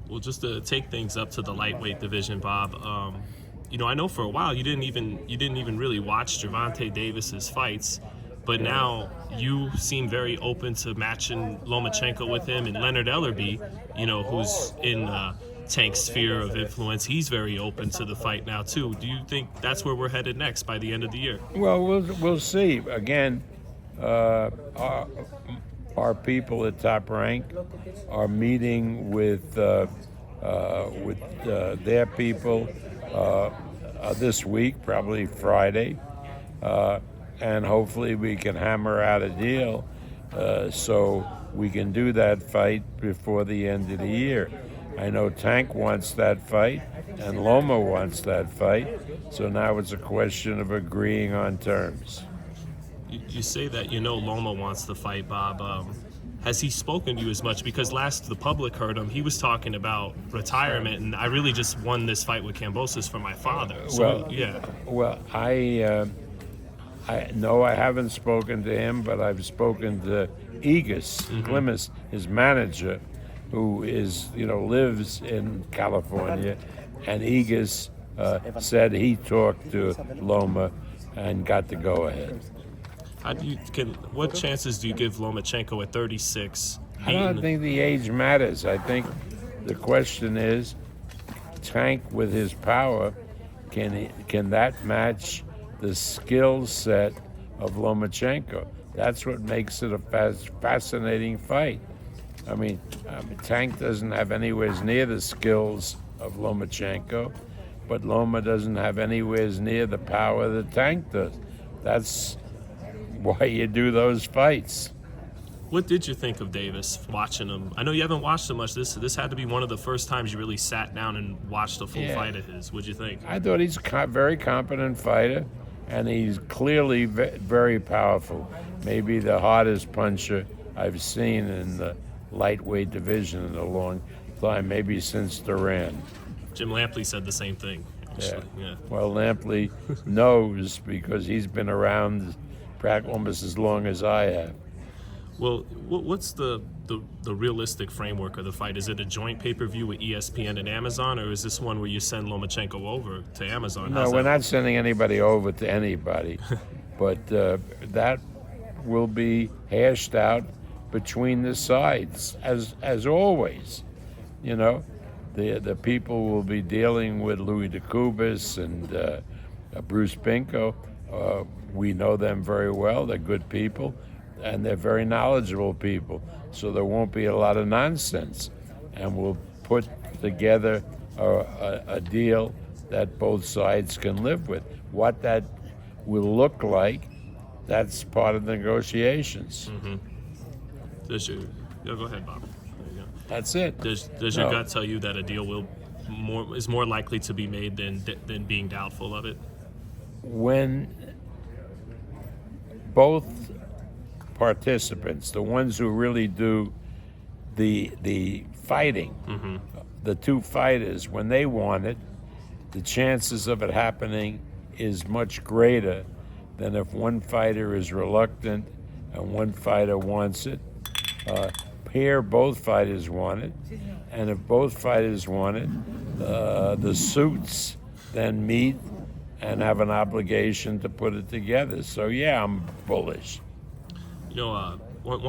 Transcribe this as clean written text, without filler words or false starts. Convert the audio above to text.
Well, just to take things up to the lightweight division, Bob. I know for a while you didn't even really watch Gervonta Davis's fights, but now you seem very open to matching Lomachenko with him, and Leonard Ellerbe, who's in Tank's sphere of influence. He's very open to the fight now too. Do you think that's where we're headed next by the end of the year? Well, we'll see. Again, our people at Top Rank are meeting with their people this week, probably Friday, and hopefully we can hammer out a deal so we can do that fight before the end of the year. I know Tank wants that fight, and Loma wants that fight, so now it's a question of agreeing on terms. You say that Loma wants the fight, Bob. Has he spoken to you as much? Because last the public heard him, he was talking about retirement, and I really just won this fight with Kambosos for my father. So, yeah. Well, I haven't spoken to him, but I've spoken to Aegis Klimas, his manager, who lives in California, and Aegis said he talked to Loma and got the go-ahead. What chances do you give Lomachenko at 36? I don't think the age matters. I think the question is, Tank with his power, can that match the skill set of Lomachenko? That's what makes it a fascinating fight. I mean, Tank doesn't have anywhere near the skills of Lomachenko, but Loma doesn't have anywhere near the power that Tank does. That's why you do those fights. What did you think of Davis watching him? I know you haven't watched him much. This had to be one of the first times you really sat down and watched a full fight of his. What'd you think? I thought he's a very competent fighter, and he's clearly very powerful. Maybe the hardest puncher I've seen in the lightweight division in a long time, maybe since Duran. Jim Lampley said the same thing. Yeah. Well, Lampley knows because he's been around almost as long as I have. Well, what's the realistic framework of the fight? Is it a joint pay-per-view with ESPN and Amazon, or is this one where you send Lomachenko over to Amazon? No, we're not sending anybody over to anybody, but that will be hashed out between the sides, as always. The people will be dealing with Louis DeCubas and Bruce Pinko. We know them very well. They're good people, and they're very knowledgeable people. So there won't be a lot of nonsense. And we'll put together a deal that both sides can live with. What that will look like, that's part of the negotiations. Go ahead, Bob. That's it. Does your gut tell you that a deal is more likely to be made than being doubtful of it? When both participants, the ones who really do the fighting, the two fighters, when they want it, the chances of it happening is much greater than if one fighter is reluctant and one fighter wants it. Here, both fighters want it, and if both fighters want it, the suits then meet and have an obligation to put it together. So, yeah, I'm bullish. One